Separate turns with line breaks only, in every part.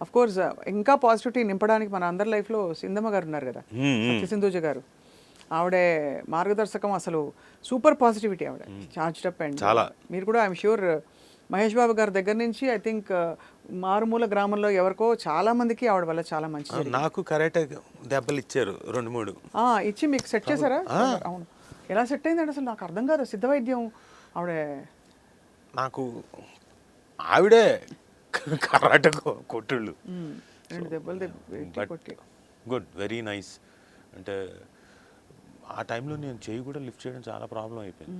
Of course ఇంకా positivity నింపడానికి మన అందరి లైఫ్లో సింధమ్మ గారు ఉన్నారు కదా, సత్యసింధూజ గారు. ఆవిడే మార్గదర్శకం అసలు సూపర్ పాజిటివిటీ ఆవిడ, చార్జ్డ్ అప్. అండ్
చాలా
మీరు కూడా ఐఎమ్ ష్యూర్ మహేష్ బాబు గారి దగ్గర నుంచి ఐ థింక్ మారుమూల గ్రామంలో ఎవరికో చాలా మందికి ఆవిడ వల్ల చాలా మంచి
నాకు కరాటే దెబ్బలు ఇచ్చారు 2-3
ఇచ్చి మీకు సెట్ చేశారా? అవును. ఎలా సెట్ అయిందండి అసలు నాకు అర్థం కాదు. సిద్ధ వైద్యం ఆవిడ
నాకు ఆవిడే కరాటే కొట్టుళ్ళు.
2 దెబ్బలు కొట్టి.
Good, very nice. అంటే ఆ టైంలో నేను చేయి కూడా లిఫ్ట్ చేయడం చాలా ప్రాబ్లం అయిపోయింది.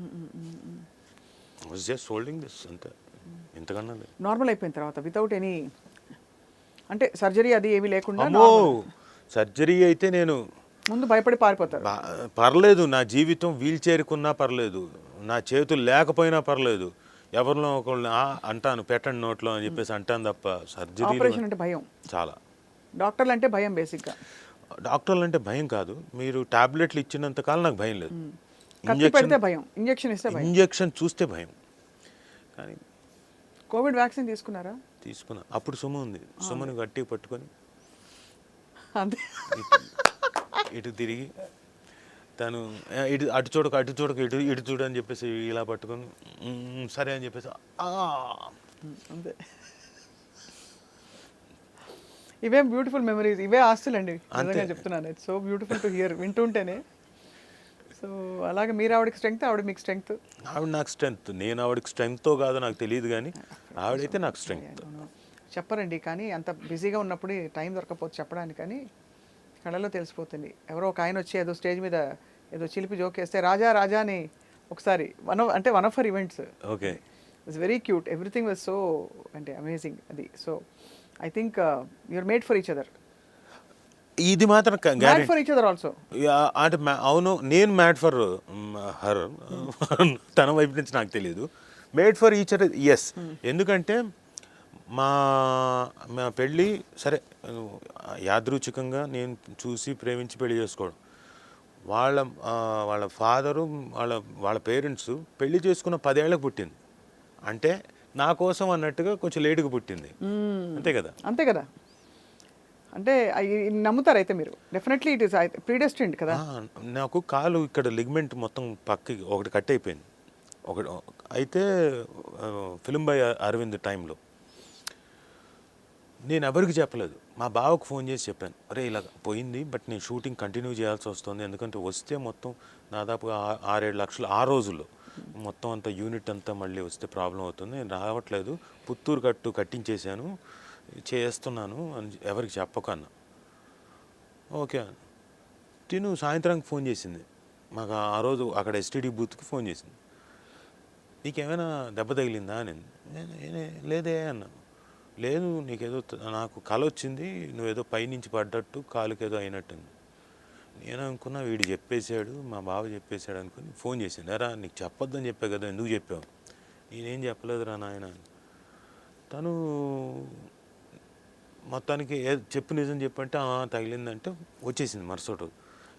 వాజ్ జస్ట్ హోల్డింగ్ దిస్ అంతే, ఇంతకన్నా లేదు.
నార్మల్ అయిపోయిన తర్వాత వితౌట్ ఎనీ అంటే సర్జరీ అది ఏమీ లేకుండా?
సర్జరీ అయితే నేను
ముందు భయపడి పారిపోతారు.
పర్లేదు, నా జీవితం వీల్ చైర్కున్నా పర్లేదు, నా చేతులు లేకపోయినా పర్లేదు, ఎవరిలో ఒకళ్ళు అంటాను పెట్టండి నోట్లో అని చెప్పేసి అంటాను తప్ప సర్జరీ
ఆపరేషన్ అంటే భయం.
చాలా.
డాక్టర్లు అంటే భయం బేసిక్గా.
డాక్టర్లు అంటే భయం కాదు, మీరు టాబ్లెట్లు ఇచ్చినంత కాలం నాకు భయం లేదు. ఇంజెక్షన్ చూస్తే భయం. కానీ
కోవిడ్ వ్యాక్సిన్ తీసుకున్నారా?
తీసుకున్నా. అప్పుడు సుమ ఉంది, సుమని గట్టిగా పట్టుకొని
అంతే
ఇటు తిరిగి తను అటు చూడక ఇటు చూడు అని చెప్పేసి ఇలా పట్టుకొని సరే అని చెప్పేసి
అంతే. ఇవేం బ్యూటిఫుల్ మెమరీస్, ఇవే ఆస్తులండి నిజంగా చెప్తున్నాను. It's so beautiful to hear, వింటుంటేనే. సో అలాగే మీరు ఆవిడకి స్ట్రెంగ్త్, ఆవిడ మీకు స్ట్రెంగ్త్.
ఆవిడ నాకు స్ట్రెంగ్త్, నేను ఆవిడకి స్ట్రెంగ్త్తో కాదో నాకు తెలియదు, కానీ ఆవిడైతే నాకు స్ట్రెంగ్త్.
చెప్పరండి, కానీ అంత బిజీగా ఉన్నప్పుడు టైం దొరకపోతే చెప్పడానికి, కానీ కళలో తెలిసిపోతుంది. ఎవరో ఒక ఆయన వచ్చి ఏదో స్టేజ్ మీద ఏదో చిలిపి జోక్ వేస్తే రాజా రాజా అని ఒకసారి one of her events.
Okay,
it's very cute, everything was so అంటే అమేజింగ్ అది. So I think you're made for each other.
ఇది మాత్రం
ఫర్ ఈచ్ అదర్ ఆల్సో.
అంటే అవును, నేను మ్యాడ్ ఫర్ హర్, తన వైపు నుంచి నాకు తెలియదు. Made for each other, yes. ఎందుకంటే మా పెళ్ళి సరే యాదృచ్ఛికంగా నేను చూసి ప్రేమించి పెళ్లి చేసుకోవడం, వాళ్ళ ఫాదరు వాళ్ళ పేరెంట్స్ పెళ్లి చేసుకున్న 10 ఏళ్ళకి పుట్టింది అంటే నా కోసం అన్నట్టుగా కొంచెం లేటుగా పుట్టింది. అంతే కదా? అంతే కదా.
అంటే నమ్ముతారు అయితే మీరు? డెఫినెట్లీ ఇట్ ఈస్ ప్రీడెస్టిన్డ్ కదా.
నాకు కాలు ఇక్కడ లిగ్మెంట్ మొత్తం పక్కకి ఒకటి కట్ అయిపోయింది. అయితే ఫిల్మ్ బై అరవింద్ టైంలో నేను ఎవరికి చెప్పలేదు, మా బావకు ఫోన్ చేసి చెప్పాను, అరే ఇలా పోయింది, బట్ నేను షూటింగ్ కంటిన్యూ చేయాల్సి వస్తుంది, ఎందుకంటే వస్తే మొత్తం దాదాపుగా 6-7 లక్షలు ఆ రోజుల్లో మొత్తం అంతా యూనిట్ అంతా మళ్ళీ వస్తే ప్రాబ్లం అవుతుంది, నేను రావట్లేదు, పుత్తూరు కట్టించేశాను, చేస్తున్నాను అని ఎవరికి చెప్పకన్నా. ఓకే, తిను సాయంత్రానికి ఫోన్ చేసింది మాకు. ఆ రోజు అక్కడ ఎస్టీడీ బూత్కి ఫోన్ చేసింది, నీకేమైనా దెబ్బ తగిలిందా అని. లేదే అన్నాను. లేదు, నీకేదో నాకు కల వచ్చింది, నువ్వేదో పైనుంచి పడ్డట్టు కాలుకేదో అయినట్టు. నేను అనుకున్నా వీడు చెప్పేశాడు, మా బావ చెప్పేశాడు అనుకుని ఫోన్ చేశాను. ఎరా నీకు చెప్పొద్దని చెప్పా కదా, ఎందుకు చెప్పావు? నేనేం చెప్పలేదురా నాయన. తను మొత్తానికి చెప్పు నిజం చెప్పంటే తగిలిందంటే వచ్చేసింది మరుసటి.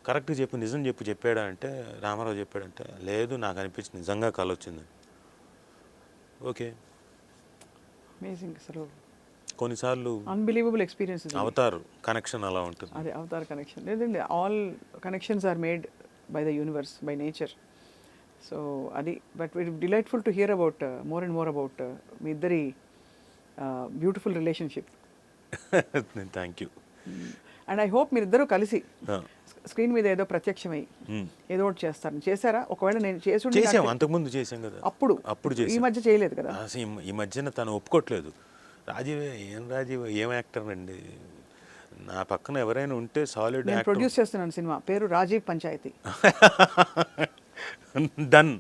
కరెక్ట్గా చెప్పు, నిజం చెప్పాడా అంటే రామారావు చెప్పాడంటే లేదు నాకు అనిపించింది నిజంగా కల వచ్చిందని. Okay,
amazing. అసలు
కొన్నిసార్లు
అన్బిలీవబుల్ ఎక్స్పీరియన్స్.
అవతార్ కనెక్షన్ అలా ఉంటుంది.
అదే అవతార్ కనెక్షన్. లేదండి, all connections are made by the universe, by nature. So అది. But it delightful to hear about more and more about మీ ఇద్దరి beautiful relationship.
Thank you.
And I hope మీరిద్దరూ కలిసి screen మీద ఏదో ప్రత్యక్షమై ఏదో ఒకటి చేస్తారు. చేశారా? ఒకవేళ నేను
చేసాం, అంతకుముందు చేసాం కదా. అప్పుడు
ఈ మధ్య చేయలేదు కదా.
ఈ మధ్యన తను ఒప్పుకోవట్లేదు. రాజీవ్ ఏం యాక్టర్ అండి, నా పక్కన ఎవరైనా ఉంటే సాలిడ్.
నేను ప్రొడ్యూస్ చేస్తున్నాను సినిమా, పేరు రాజీవ్ పంచాయతీ.
డన్.